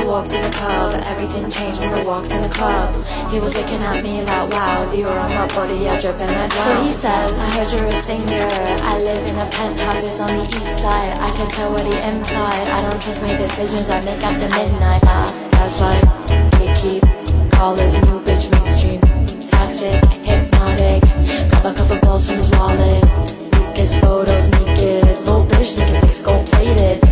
I walked in the club, everything changed when I walked in the club. He was looking at me like, wow, you were on my body, I drip and I drown. So he says, I heard you're a singer, I live in a penthouse, it's on the east side. I can tell what he implied, I don't trust my decisions I make after midnight. That's like, gatekeep, call his new bitch mainstream. Toxic, hypnotic, grab a couple balls from his wallet. His photos naked, little bitch niggas like skull plated.